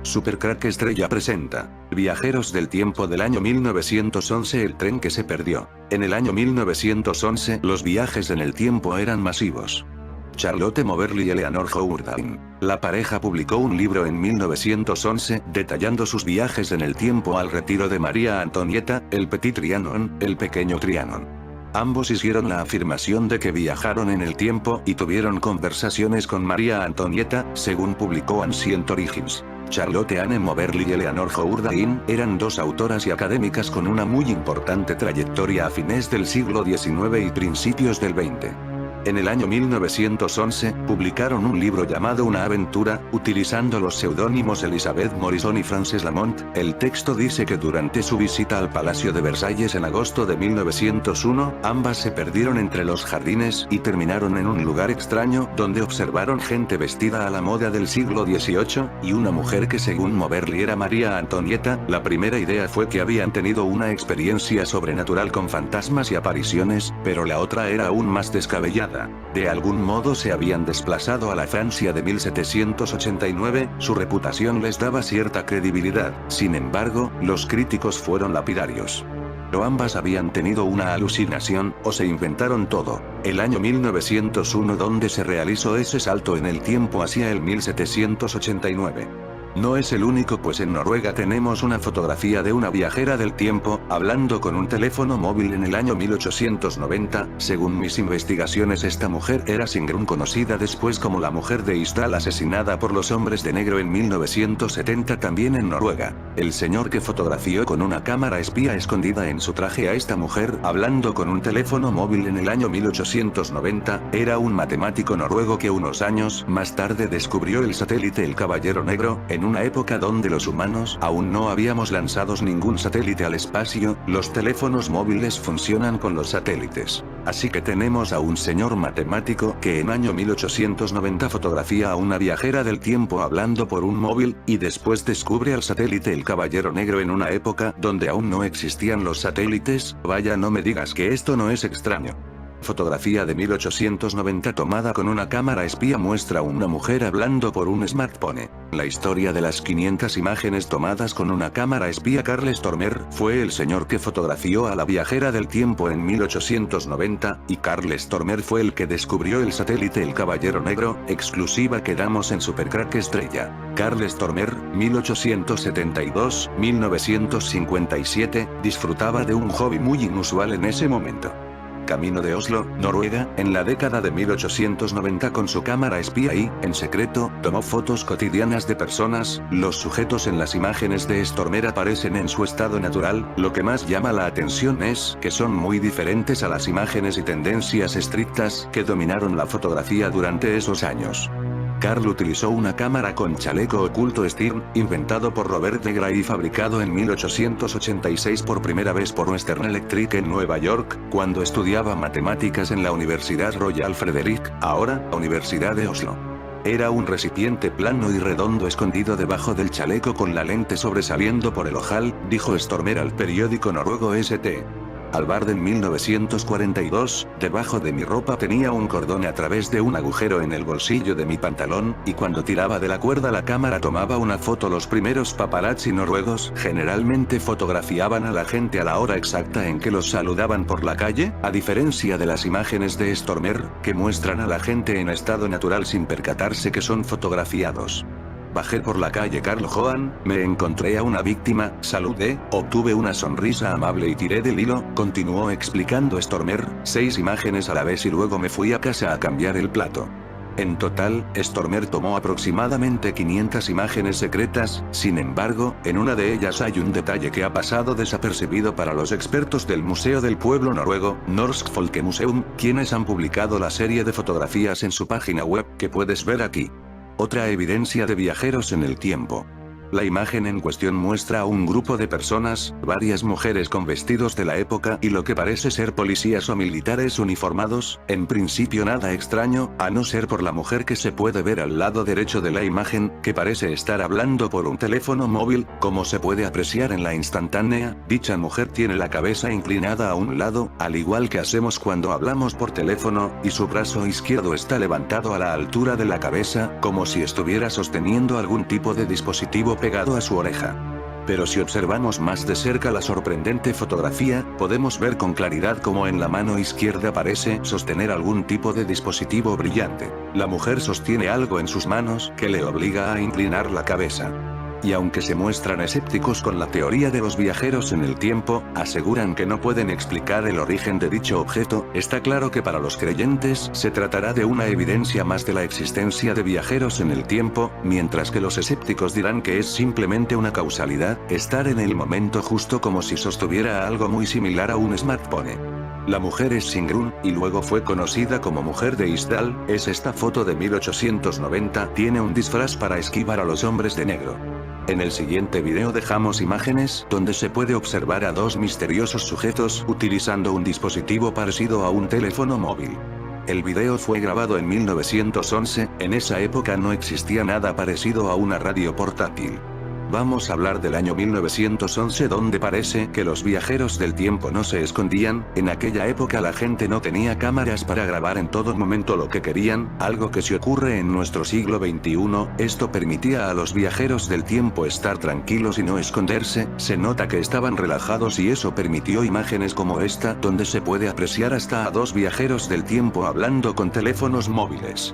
Supercrack Estrella presenta Viajeros del tiempo del año 1911. El tren que se perdió. En el año 1911 los viajes en el tiempo eran masivos. Charlotte Moberly y Eleanor Jourdain, la pareja, publicó un libro en 1911 detallando sus viajes en el tiempo al retiro de María Antonieta, el Petit Trianon, el pequeño Trianon. Ambos hicieron la afirmación de que viajaron en el tiempo y tuvieron conversaciones con María Antonieta, según publicó Ancient Origins. Charlotte Anne Moberly y Eleanor Jourdain eran dos autoras y académicas con una muy importante trayectoria a fines del siglo XIX y principios del XX. En el año 1911, publicaron un libro llamado Una aventura, utilizando los seudónimos Elizabeth Morrison y Frances Lamont. El texto dice que durante su visita al Palacio de Versalles en agosto de 1901, ambas se perdieron entre los jardines y terminaron en un lugar extraño, donde observaron gente vestida a la moda del siglo XVIII, y una mujer que según Moberly era María Antonieta. La primera idea fue que habían tenido una experiencia sobrenatural con fantasmas y apariciones, pero la otra era aún más descabellada. De algún modo se habían desplazado a la Francia de 1789, su reputación les daba cierta credibilidad. Sin embargo, los críticos fueron lapidarios. Pero ambas habían tenido una alucinación, o se inventaron todo. El año 1901 donde se realizó ese salto en el tiempo hacia el 1789. No es el único, pues en Noruega tenemos una fotografía de una viajera del tiempo, hablando con un teléfono móvil en el año 1890. Según mis investigaciones, esta mujer era Sigrun, conocida después como la mujer de Isdal, asesinada por los hombres de negro en 1970 también en Noruega. El señor que fotografió con una cámara espía escondida en su traje a esta mujer, hablando con un teléfono móvil en el año 1890, era un matemático noruego que unos años más tarde descubrió el satélite El Caballero Negro, en una época donde los humanos aún no habíamos lanzado ningún satélite al espacio. Los teléfonos móviles funcionan con los satélites. Así que tenemos a un señor matemático que en año 1890 fotografía a una viajera del tiempo hablando por un móvil, y después descubre al satélite El Caballero Negro en una época donde aún no existían los satélites. Vaya, no me digas que esto no es extraño. Fotografía de 1890 tomada con una cámara espía muestra a una mujer hablando por un smartphone. La historia de las 500 imágenes tomadas con una cámara espía. Carl Stormer fue el señor que fotografió a la viajera del tiempo en 1890, y Carl Stormer fue el que descubrió el satélite El Caballero Negro. Exclusiva que damos en Supercrack Estrella. Carl Stormer, 1872-1957, disfrutaba de un hobby muy inusual en ese momento. Camino de Oslo, Noruega, en la década de 1890 con su cámara espía y, en secreto, tomó fotos cotidianas de personas. Los sujetos en las imágenes de Stormer aparecen en su estado natural. Lo que más llama la atención es que son muy diferentes a las imágenes y tendencias estrictas que dominaron la fotografía durante esos años. Carl utilizó una cámara con chaleco oculto Stern, inventado por Robert de Grey y fabricado en 1886 por primera vez por Western Electric en Nueva York, cuando estudiaba matemáticas en la Universidad Royal Frederick, ahora, Universidad de Oslo. Era un recipiente plano y redondo escondido debajo del chaleco con la lente sobresaliendo por el ojal, dijo Stormer al periódico noruego St. Albard en 1942, debajo de mi ropa tenía un cordón a través de un agujero en el bolsillo de mi pantalón, y cuando tiraba de la cuerda la cámara tomaba una foto. Los primeros paparazzi noruegos generalmente fotografiaban a la gente a la hora exacta en que los saludaban por la calle, a diferencia de las imágenes de Stormer, que muestran a la gente en estado natural sin percatarse que son fotografiados. Bajé por la calle Karl Johan, me encontré a una víctima, saludé, obtuve una sonrisa amable y tiré del hilo, continuó explicando Stormer. 6 imágenes a la vez y luego me fui a casa a cambiar el plato. En total, Stormer tomó aproximadamente 500 imágenes secretas. Sin embargo, en una de ellas hay un detalle que ha pasado desapercibido para los expertos del Museo del Pueblo Noruego, Norsk Folkemuseum, quienes han publicado la serie de fotografías en su página web, que puedes ver aquí. Otra evidencia de viajeros en el tiempo. La imagen en cuestión muestra a un grupo de personas, varias mujeres con vestidos de la época y lo que parece ser policías o militares uniformados. En principio nada extraño, a no ser por la mujer que se puede ver al lado derecho de la imagen, que parece estar hablando por un teléfono móvil. Como se puede apreciar en la instantánea, dicha mujer tiene la cabeza inclinada a un lado, al igual que hacemos cuando hablamos por teléfono, y su brazo izquierdo está levantado a la altura de la cabeza, como si estuviera sosteniendo algún tipo de dispositivo dispositivo pegado a su oreja. Pero si observamos más de cerca la sorprendente fotografía, podemos ver con claridad cómo en la mano izquierda parece sostener algún tipo de dispositivo brillante. La mujer sostiene algo en sus manos que le obliga a inclinar la cabeza. Y aunque se muestran escépticos con la teoría de los viajeros en el tiempo, aseguran que no pueden explicar el origen de dicho objeto, está claro que para los creyentes se tratará de una evidencia más de la existencia de viajeros en el tiempo, mientras que los escépticos dirán que es simplemente una causalidad, estar en el momento justo como si sostuviera algo muy similar a un smartphone. La mujer es Sigrun, y luego fue conocida como Mujer de Isdal, es esta foto de 1890, tiene un disfraz para esquivar a los hombres de negro. En el siguiente video dejamos imágenes donde se puede observar a dos misteriosos sujetos utilizando un dispositivo parecido a un teléfono móvil. El video fue grabado en 1911, en esa época no existía nada parecido a una radio portátil. Vamos a hablar del año 1911 donde parece que los viajeros del tiempo no se escondían, en aquella época la gente no tenía cámaras para grabar en todo momento lo que querían, algo que si ocurre en nuestro siglo XXI, esto permitía a los viajeros del tiempo estar tranquilos y no esconderse, se nota que estaban relajados y eso permitió imágenes como esta donde se puede apreciar hasta a dos viajeros del tiempo hablando con teléfonos móviles.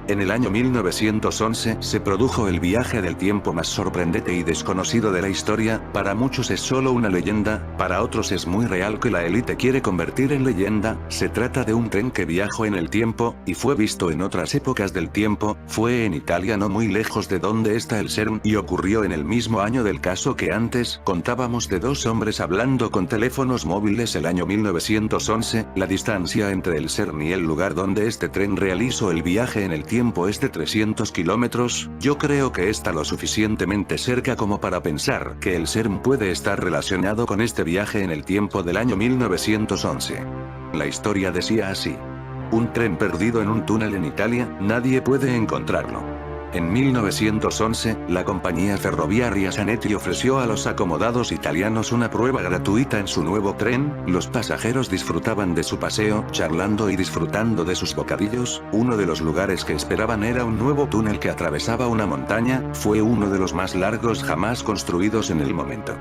En el año 1911 se produjo el viaje del tiempo más sorprendente y desconocido de la historia, para muchos es solo una leyenda, para otros es muy real que la élite quiere convertir en leyenda, se trata de un tren que viajó en el tiempo, y fue visto en otras épocas del tiempo, fue en Italia no muy lejos de donde está el CERN y ocurrió en el mismo año del caso que antes contábamos de dos hombres hablando con teléfonos móviles el año 1911, la distancia entre el CERN y el lugar donde este tren realizó el viaje en el tiempo es de 300 kilómetros, yo creo que está lo suficientemente cerca como para pensar que el CERN puede estar relacionado con este viaje en el tiempo del año 1911. La historia decía así. Un tren perdido en un túnel en Italia, nadie puede encontrarlo. En 1911, la compañía ferroviaria Sanetti ofreció a los acomodados italianos una prueba gratuita en su nuevo tren, los pasajeros disfrutaban de su paseo, charlando y disfrutando de sus bocadillos, uno de los lugares que esperaban era un nuevo túnel que atravesaba una montaña, fue uno de los más largos jamás construidos en el momento.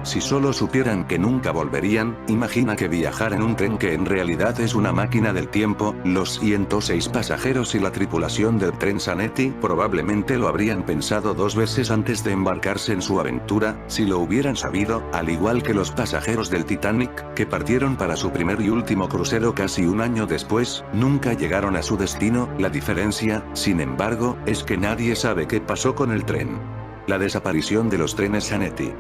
Si solo supieran que nunca volverían, imagina que viajar en un tren que en realidad es una máquina del tiempo, los 106 pasajeros y la tripulación del tren Sanetti probablemente lo habrían pensado dos veces antes de embarcarse en su aventura, si lo hubieran sabido, al igual que los pasajeros del Titanic, que partieron para su primer y último crucero casi un año después, nunca llegaron a su destino, la diferencia, sin embargo, es que nadie sabe qué pasó con el tren. La desaparición de los trenes Sanetti.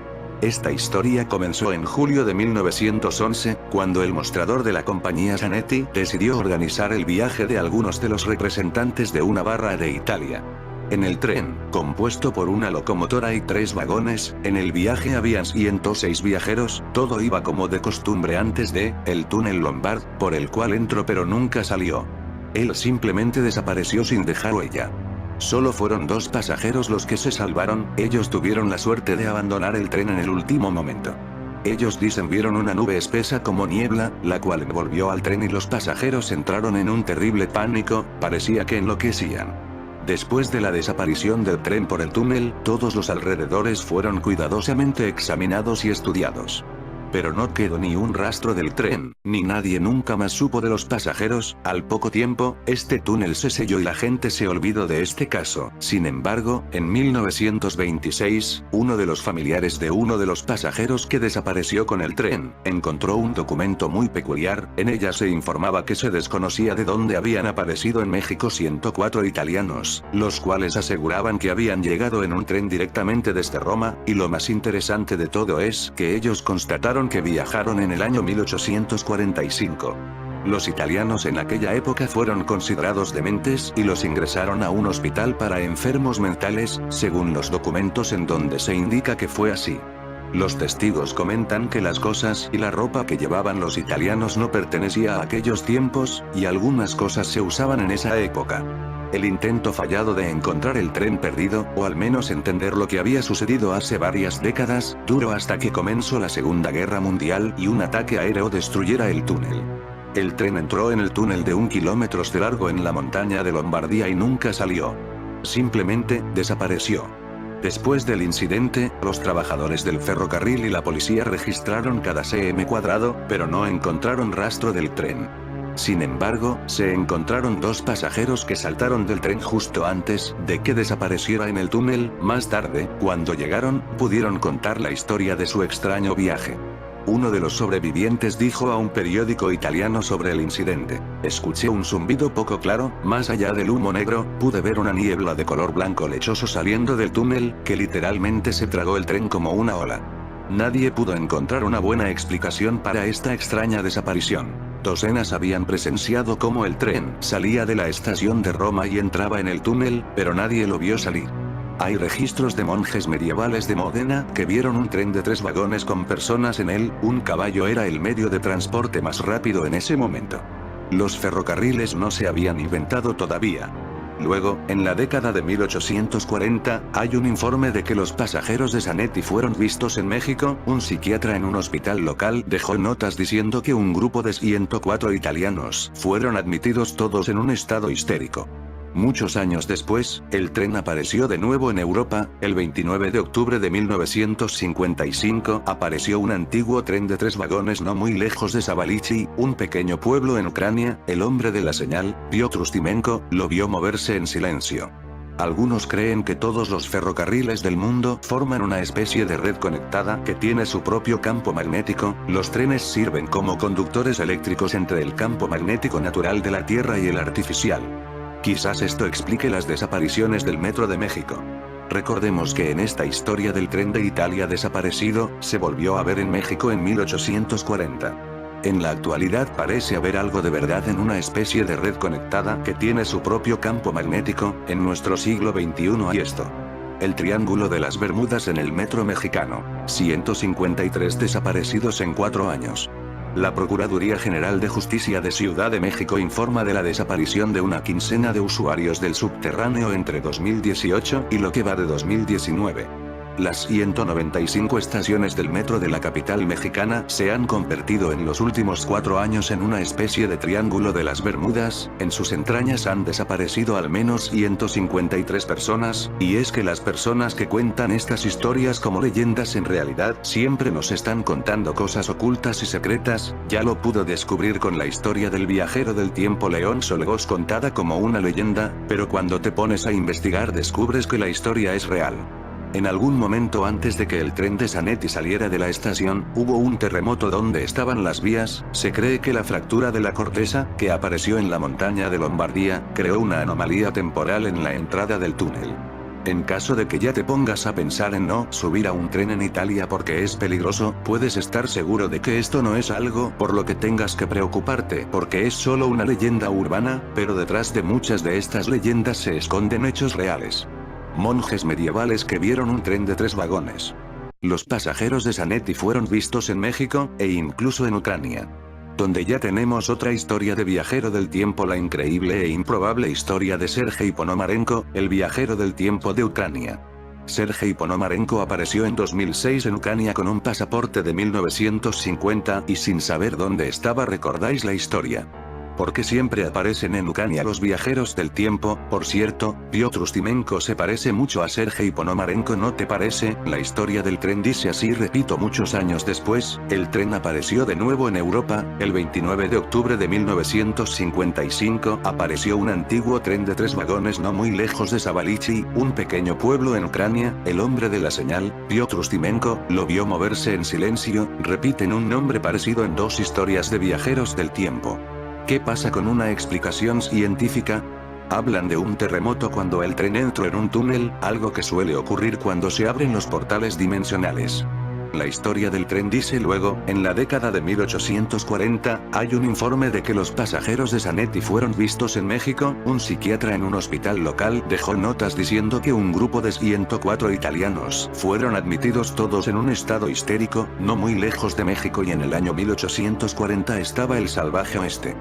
Esta historia comenzó en julio de 1911, cuando el mostrador de la compañía Sanetti decidió organizar el viaje de algunos de los representantes de una barra de Italia. En el tren, compuesto por una locomotora y 3 vagones, en el viaje habían 106 viajeros, todo iba como de costumbre antes de, el túnel Lombard, por el cual entró pero nunca salió. Él simplemente desapareció sin dejar huella. Solo fueron 2 pasajeros los que se salvaron, ellos tuvieron la suerte de abandonar el tren en el último momento. Ellos dicen vieron una nube espesa como niebla, la cual envolvió al tren y los pasajeros entraron en un terrible pánico, parecía que enloquecían. Después de la desaparición del tren por el túnel, todos los alrededores fueron cuidadosamente examinados y estudiados. Pero no quedó ni un rastro del tren, ni nadie nunca más supo de los pasajeros, al poco tiempo, este túnel se selló y la gente se olvidó de este caso. Sin embargo, en 1926, uno de los familiares de uno de los pasajeros que desapareció con el tren, encontró un documento muy peculiar, en ella se informaba que se desconocía de dónde habían aparecido en México 104 italianos, los cuales aseguraban que habían llegado en un tren directamente desde Roma, y lo más interesante de todo es que ellos constataron que viajaron en el año 1845. Los italianos en aquella época fueron considerados dementes y los ingresaron a un hospital para enfermos mentales, según los documentos en donde se indica que fue así. Los testigos comentan que las cosas y la ropa que llevaban los italianos no pertenecía a aquellos tiempos, y algunas cosas se usaban en esa época. El intento fallado de encontrar el tren perdido, o al menos entender lo que había sucedido hace varias décadas, duró hasta que comenzó la Segunda Guerra Mundial y un ataque aéreo destruyera el túnel. El tren entró en el túnel de 1 kilómetro de largo en la montaña de Lombardía y nunca salió. Simplemente, desapareció. Después del incidente, los trabajadores del ferrocarril y la policía registraron cada cm cuadrado, pero no encontraron rastro del tren. Sin embargo, se encontraron 2 pasajeros que saltaron del tren justo antes de que desapareciera en el túnel. Más tarde, cuando llegaron, pudieron contar la historia de su extraño viaje. Uno de los sobrevivientes dijo a un periódico italiano sobre el incidente: escuché un zumbido poco claro, más allá del humo negro, pude ver una niebla de color blanco lechoso saliendo del túnel, que literalmente se tragó el tren como una ola. Nadie pudo encontrar una buena explicación para esta extraña desaparición. Docenas habían presenciado cómo el tren salía de la estación de Roma y entraba en el túnel, pero nadie lo vio salir. Hay registros de monjes medievales de Módena que vieron un tren de 3 vagones con personas en él. Un caballo era el medio de transporte más rápido en ese momento. Los ferrocarriles no se habían inventado todavía. Luego, en la década de 1840, hay un informe de que los pasajeros de Zanetti fueron vistos en México. Un psiquiatra en un hospital local dejó notas diciendo que un grupo de 104 italianos fueron admitidos todos en un estado histérico. Muchos años después, el tren apareció de nuevo en Europa. El 29 de octubre de 1955 apareció un antiguo tren de 3 vagones no muy lejos de Zavalchi, un pequeño pueblo en Ucrania. El hombre de la señal, Piotr Ustimenko, lo vio moverse en silencio. Algunos creen que todos los ferrocarriles del mundo forman una especie de red conectada que tiene su propio campo magnético. Los trenes sirven como conductores eléctricos entre el campo magnético natural de la Tierra y el artificial. Quizás esto explique las desapariciones del Metro de México. Recordemos que en esta historia del tren de Italia desaparecido, se volvió a ver en México en 1840. En la actualidad parece haber algo de verdad en una especie de red conectada que tiene su propio campo magnético. En nuestro siglo XXI hay esto. El Triángulo de las Bermudas en el metro mexicano. 153 desaparecidos en 4 años. La Procuraduría General de Justicia de Ciudad de México informa de la desaparición de una quincena de usuarios del subterráneo entre 2018 y lo que va de 2019. Las 195 estaciones del metro de la capital mexicana se han convertido en los últimos 4 años en una especie de Triángulo de las Bermudas. En sus entrañas han desaparecido al menos 153 personas, y es que las personas que cuentan estas historias como leyendas en realidad siempre nos están contando cosas ocultas y secretas. Ya lo pudo descubrir con la historia del viajero del tiempo León Solgós, contada como una leyenda, pero cuando te pones a investigar descubres que la historia es real. En algún momento antes de que el tren de Zanetti saliera de la estación, hubo un terremoto donde estaban las vías. Se cree que la fractura de la corteza, que apareció en la montaña de Lombardía, creó una anomalía temporal en la entrada del túnel. En caso de que ya te pongas a pensar en no subir a un tren en Italia porque es peligroso, puedes estar seguro de que esto no es algo por lo que tengas que preocuparte, porque es solo una leyenda urbana, pero detrás de muchas de estas leyendas se esconden hechos reales. Monjes medievales que vieron un tren de 3 vagones. Los pasajeros de Zanetti fueron vistos en México, e incluso en Ucrania. Donde ya tenemos otra historia de viajero del tiempo, la increíble e improbable historia de Sergei Ponomarenko, el viajero del tiempo de Ucrania. Sergei Ponomarenko apareció en 2006 en Ucrania con un pasaporte de 1950 y sin saber dónde estaba. ¿Recordáis la historia? Porque siempre aparecen en Ucrania los viajeros del tiempo. Por cierto, Piotr Ustimenko se parece mucho a Sergei Ponomarenko, ¿no te parece? La historia del tren dice así. Repito, muchos años después, el tren apareció de nuevo en Europa. El 29 de octubre de 1955 apareció un antiguo tren de 3 vagones no muy lejos de Zavalchi, un pequeño pueblo en Ucrania. El hombre de la señal, Piotr Ustimenko, lo vio moverse en silencio. Repiten un nombre parecido en 2 historias de viajeros del tiempo. ¿Qué pasa con una explicación científica? Hablan de un terremoto cuando el tren entró en un túnel, algo que suele ocurrir cuando se abren los portales dimensionales. La historia del tren dice luego, en la década de 1840, hay un informe de que los pasajeros de Zanetti fueron vistos en México. Un psiquiatra en un hospital local dejó notas diciendo que un grupo de 104 italianos fueron admitidos todos en un estado histérico, no muy lejos de México, y en el año 1840 estaba el salvaje oeste.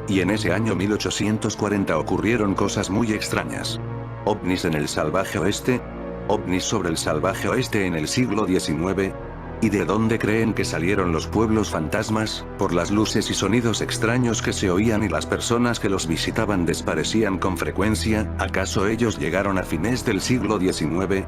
Y en ese año 1840 ocurrieron cosas muy extrañas. ¿Ovnis en el salvaje oeste? ¿Ovnis sobre el salvaje oeste en el siglo XIX? ¿Y de dónde creen que salieron los pueblos fantasmas? Por las luces y sonidos extraños que se oían y las personas que los visitaban desaparecían con frecuencia. ¿Acaso ellos llegaron a fines del siglo XIX?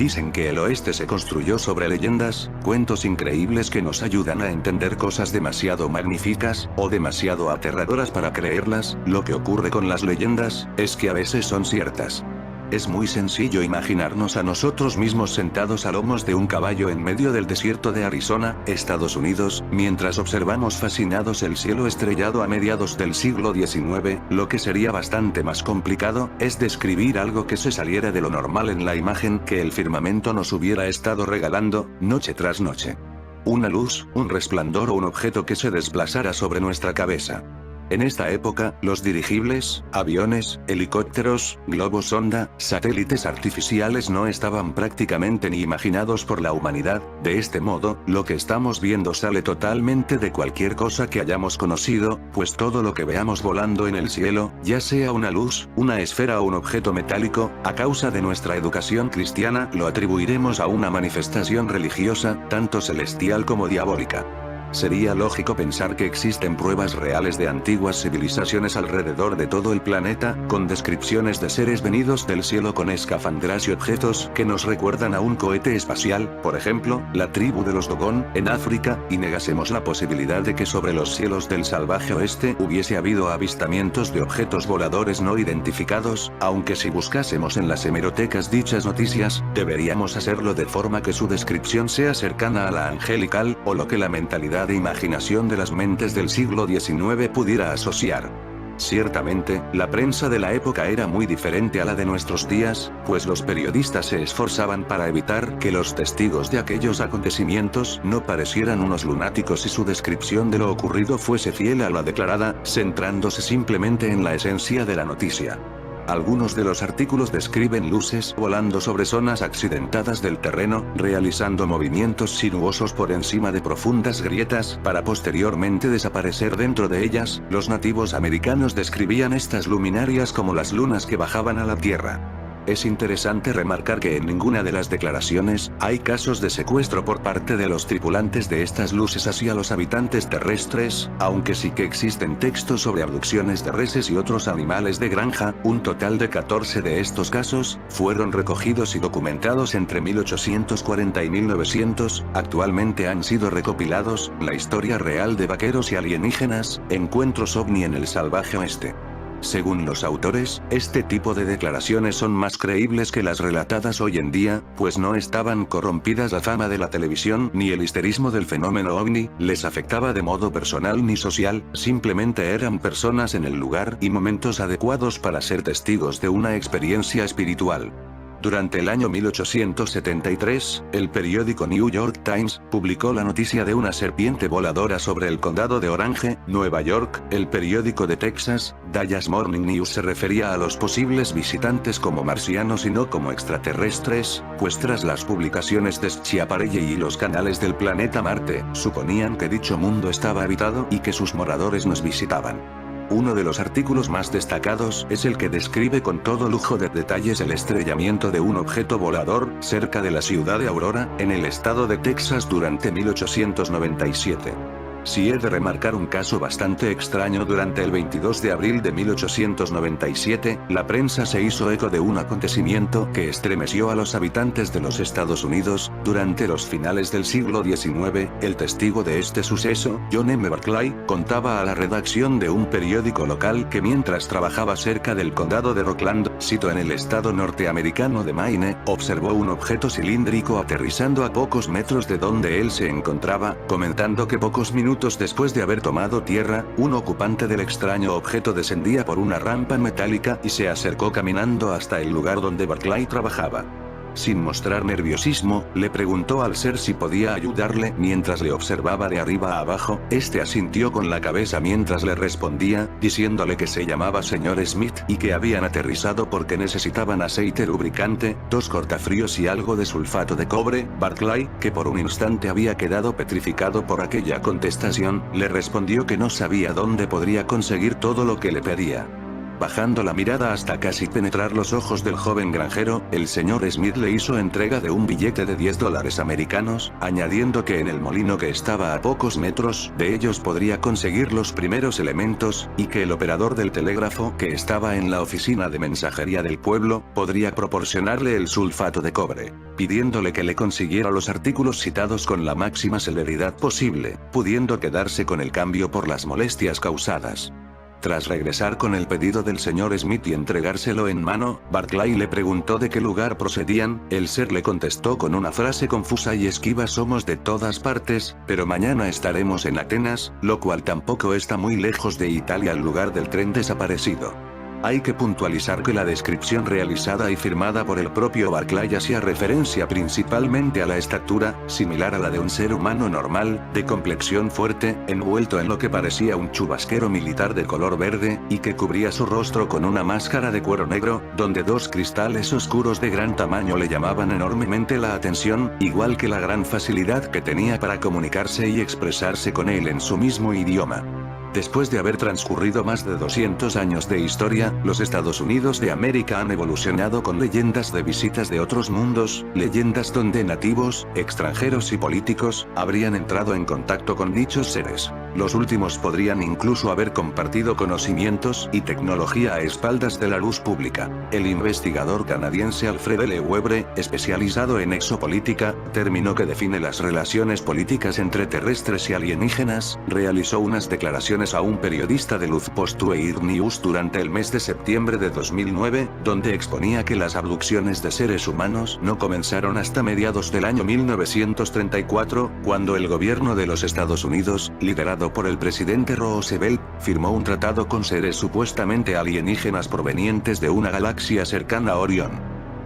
Dicen que el oeste se construyó sobre leyendas, cuentos increíbles que nos ayudan a entender cosas demasiado magníficas, o demasiado aterradoras para creerlas. Lo que ocurre con las leyendas, es que a veces son ciertas. Es muy sencillo imaginarnos a nosotros mismos sentados a lomos de un caballo en medio del desierto de Arizona, Estados Unidos, mientras observamos fascinados el cielo estrellado a mediados del siglo XIX. Lo que sería bastante más complicado, es describir algo que se saliera de lo normal en la imagen que el firmamento nos hubiera estado regalando, noche tras noche. Una luz, un resplandor o un objeto que se desplazara sobre nuestra cabeza. En esta época, los dirigibles, aviones, helicópteros, globos sonda, satélites artificiales no estaban prácticamente ni imaginados por la humanidad. De este modo, lo que estamos viendo sale totalmente de cualquier cosa que hayamos conocido, pues todo lo que veamos volando en el cielo, ya sea una luz, una esfera o un objeto metálico, a causa de nuestra educación cristiana, lo atribuiremos a una manifestación religiosa, tanto celestial como diabólica. Sería lógico pensar que existen pruebas reales de antiguas civilizaciones alrededor de todo el planeta, con descripciones de seres venidos del cielo con escafandras y objetos que nos recuerdan a un cohete espacial, por ejemplo, la tribu de los Dogon, en África, y negásemos la posibilidad de que sobre los cielos del salvaje oeste hubiese habido avistamientos de objetos voladores no identificados, aunque si buscásemos en las hemerotecas dichas noticias, deberíamos hacerlo de forma que su descripción sea cercana a la angelical, o lo que la mentalidad de imaginación de las mentes del siglo XIX pudiera asociar. Ciertamente, la prensa de la época era muy diferente a la de nuestros días, pues los periodistas se esforzaban para evitar que los testigos de aquellos acontecimientos no parecieran unos lunáticos y su descripción de lo ocurrido fuese fiel a la declarada, centrándose simplemente en la esencia de la noticia. Algunos de los artículos describen luces volando sobre zonas accidentadas del terreno, realizando movimientos sinuosos por encima de profundas grietas, para posteriormente desaparecer dentro de ellas. Los nativos americanos describían estas luminarias como las lunas que bajaban a la Tierra. Es interesante remarcar que en ninguna de las declaraciones, hay casos de secuestro por parte de los tripulantes de estas luces hacia los habitantes terrestres, aunque sí que existen textos sobre abducciones de reses y otros animales de granja. Un total de 14 de estos casos, fueron recogidos y documentados entre 1840 y 1900, actualmente han sido recopilados, La historia real de vaqueros y alienígenas, encuentros ovni en el salvaje oeste. Según los autores, este tipo de declaraciones son más creíbles que las relatadas hoy en día, pues no estaban corrompidas la fama de la televisión ni el histerismo del fenómeno ovni, les afectaba de modo personal ni social, simplemente eran personas en el lugar y momentos adecuados para ser testigos de una experiencia espiritual. Durante el año 1873, el periódico New York Times publicó la noticia de una serpiente voladora sobre el condado de Orange, Nueva York. El periódico de Texas, Dallas Morning News, se refería a los posibles visitantes como marcianos y no como extraterrestres, pues tras las publicaciones de Schiaparelli y los canales del planeta Marte, suponían que dicho mundo estaba habitado y que sus moradores nos visitaban. Uno de los artículos más destacados es el que describe con todo lujo de detalles el estrellamiento de un objeto volador, cerca de la ciudad de Aurora, en el estado de Texas durante 1897. Si he de remarcar un caso bastante extraño, durante el 22 de abril de 1897, la prensa se hizo eco de un acontecimiento que estremeció a los habitantes de los Estados Unidos. Durante los finales del siglo XIX, el testigo de este suceso, John M. Barclay, contaba a la redacción de un periódico local que mientras trabajaba cerca del condado de Rockland, sito en el estado norteamericano de Maine, observó un objeto cilíndrico aterrizando a pocos metros de donde él se encontraba, comentando que pocos minutos después de haber tomado tierra, un ocupante del extraño objeto descendía por una rampa metálica y se acercó caminando hasta el lugar donde Barclay trabajaba. Sin mostrar nerviosismo, le preguntó al ser si podía ayudarle mientras le observaba de arriba a abajo. Este asintió con la cabeza mientras le respondía, diciéndole que se llamaba señor Smith y que habían aterrizado porque necesitaban aceite lubricante, 2 cortafríos y algo de sulfato de cobre. Barclay, que por un instante había quedado petrificado por aquella contestación, le respondió que no sabía dónde podría conseguir todo lo que le pedía. Bajando la mirada hasta casi penetrar los ojos del joven granjero, el señor Smith le hizo entrega de un billete de $10 americanos, añadiendo que en el molino que estaba a pocos metros de ellos podría conseguir los primeros elementos, y que el operador del telégrafo que estaba en la oficina de mensajería del pueblo, podría proporcionarle el sulfato de cobre, pidiéndole que le consiguiera los artículos citados con la máxima celeridad posible, pudiendo quedarse con el cambio por las molestias causadas. Tras regresar con el pedido del señor Smith y entregárselo en mano, Barclay le preguntó de qué lugar procedían. El ser le contestó con una frase confusa y esquiva: somos de todas partes, pero mañana estaremos en Atenas, lo cual tampoco está muy lejos de Italia, el lugar del tren desaparecido. Hay que puntualizar que la descripción realizada y firmada por el propio Barclay hacía referencia principalmente a la estatura, similar a la de un ser humano normal, de complexión fuerte, envuelto en lo que parecía un chubasquero militar de color verde, y que cubría su rostro con una máscara de cuero negro, donde dos cristales oscuros de gran tamaño le llamaban enormemente la atención, igual que la gran facilidad que tenía para comunicarse y expresarse con él en su mismo idioma. Después de haber transcurrido más de 200 años de historia, los Estados Unidos de América han evolucionado con leyendas de visitas de otros mundos, leyendas donde nativos, extranjeros y políticos, habrían entrado en contacto con dichos seres. Los últimos podrían incluso haber compartido conocimientos y tecnología a espaldas de la luz pública. El investigador canadiense Alfred L. Webre, especializado en exopolítica, término que define las relaciones políticas entre terrestres y alienígenas, realizó unas declaraciones a un periodista de Luz Post-Weird News durante el mes de septiembre de 2009, donde exponía que las abducciones de seres humanos no comenzaron hasta mediados del año 1934, cuando el gobierno de los Estados Unidos, liderado por el presidente Roosevelt, firmó un tratado con seres supuestamente alienígenas provenientes de una galaxia cercana a Orión.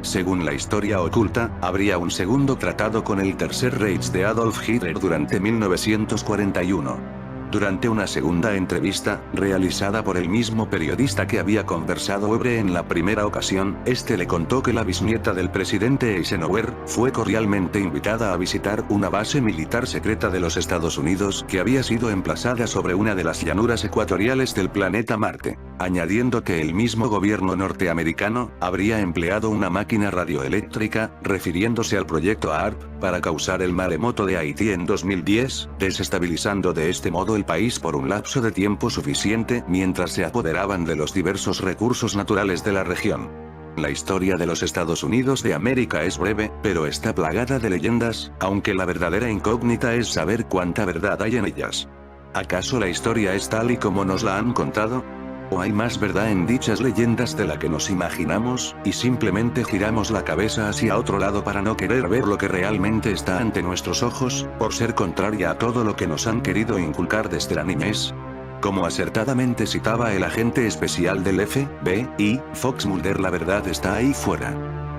Según la historia oculta, habría un segundo tratado con el Tercer Reich de Adolf Hitler durante 1941. Durante una segunda entrevista, realizada por el mismo periodista que había conversado Webre en la primera ocasión, este le contó que la bisnieta del presidente Eisenhower fue cordialmente invitada a visitar una base militar secreta de los Estados Unidos que había sido emplazada sobre una de las llanuras ecuatoriales del planeta Marte, añadiendo que el mismo gobierno norteamericano habría empleado una máquina radioeléctrica, refiriéndose al proyecto ARP, para causar el maremoto de Haití en 2010, desestabilizando de este modo el país por un lapso de tiempo suficiente mientras se apoderaban de los diversos recursos naturales de la región. La historia de los Estados Unidos de América es breve, pero está plagada de leyendas, aunque la verdadera incógnita es saber cuánta verdad hay en ellas. ¿Acaso la historia es tal y como nos la han contado? ¿O hay más verdad en dichas leyendas de la que nos imaginamos, y simplemente giramos la cabeza hacia otro lado para no querer ver lo que realmente está ante nuestros ojos, por ser contraria a todo lo que nos han querido inculcar desde la niñez? Como acertadamente citaba el agente especial del FBI, Fox Mulder, la verdad está ahí fuera.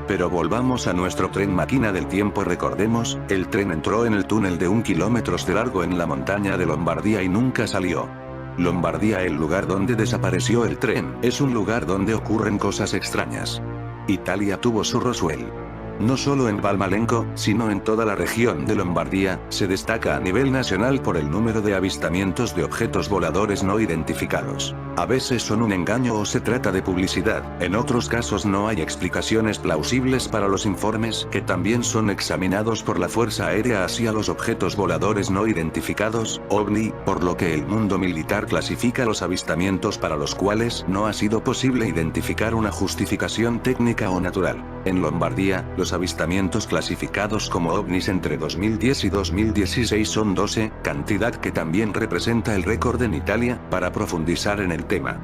Pero volvamos a nuestro tren máquina del tiempo. Recordemos, el tren entró en el túnel de 1 kilómetro de largo en la montaña de Lombardía y nunca salió. Lombardía, el lugar donde desapareció el tren, es un lugar donde ocurren cosas extrañas. Italia tuvo su Roswell. No solo en Valmalenco, sino en toda la región de Lombardía, se destaca a nivel nacional por el número de avistamientos de objetos voladores no identificados. A veces son un engaño o se trata de publicidad, en otros casos no hay explicaciones plausibles para los informes que también son examinados por la Fuerza Aérea hacia los objetos voladores no identificados, OVNI, por lo que el mundo militar clasifica los avistamientos para los cuales no ha sido posible identificar una justificación técnica o natural. En Lombardía, los avistamientos clasificados como ovnis entre 2010 y 2016 son 12, cantidad que también representa el récord en Italia. Para profundizar en el tema,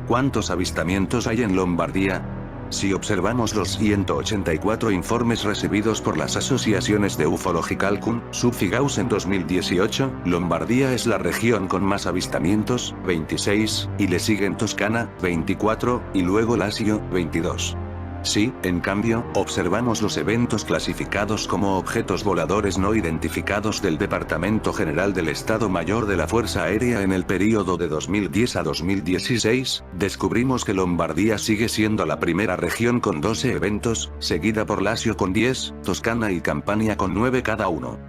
¿cuántos avistamientos hay en Lombardía? Si observamos los 184 informes recibidos por las asociaciones de Ufological Subfigaus en 2018, Lombardía es la región con más avistamientos, 26, y le siguen Toscana, 24, y luego Lazio, 22. Si, en cambio, observamos los eventos clasificados como objetos voladores no identificados del Departamento General del Estado Mayor de la Fuerza Aérea en el período de 2010 a 2016, descubrimos que Lombardía sigue siendo la primera región con 12 eventos, seguida por Lazio con 10, Toscana y Campania con 9 cada uno.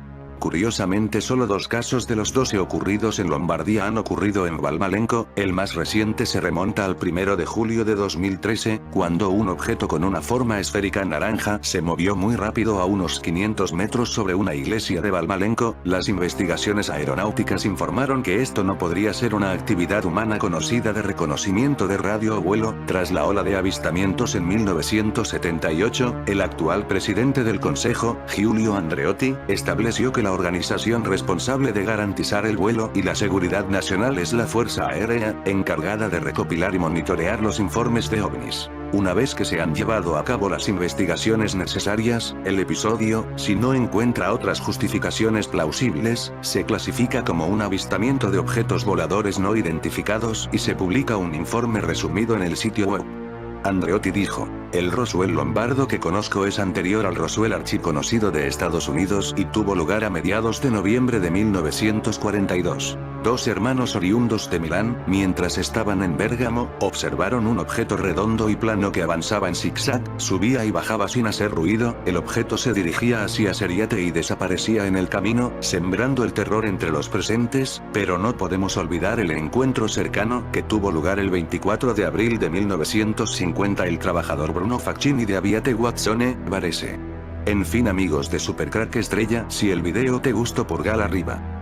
Curiosamente solo 2 casos de los 12 ocurridos en Lombardía han ocurrido en Valmalenco, el más reciente se remonta al 1 de julio de 2013, cuando un objeto con una forma esférica naranja se movió muy rápido a unos 500 metros sobre una iglesia de Valmalenco. Las investigaciones aeronáuticas informaron que esto no podría ser una actividad humana conocida de reconocimiento de radio o vuelo. Tras la ola de avistamientos en 1978, el actual presidente del Consejo, Giulio Andreotti, estableció que la organización responsable de garantizar el vuelo y la seguridad nacional es la Fuerza Aérea, encargada de recopilar y monitorear los informes de ovnis. Una vez que se han llevado a cabo las investigaciones necesarias, el episodio, si no encuentra otras justificaciones plausibles, se clasifica como un avistamiento de objetos voladores no identificados y se publica un informe resumido en el sitio web. Andreotti dijo: "El Roswell lombardo que conozco es anterior al Roswell archiconocido de Estados Unidos y tuvo lugar a mediados de noviembre de 1942. 2 hermanos oriundos de Milán, mientras estaban en Bérgamo, observaron un objeto redondo y plano que avanzaba en zigzag, subía y bajaba sin hacer ruido, el objeto se dirigía hacia Seriate y desaparecía en el camino, sembrando el terror entre los presentes, pero no podemos olvidar el encuentro cercano que tuvo lugar el 24 de abril de 1950 el trabajador Bruno Facchini de Aviate Wazzone, Varese". En fin amigos de Supercrack Estrella, si el video te gustó pulgar arriba.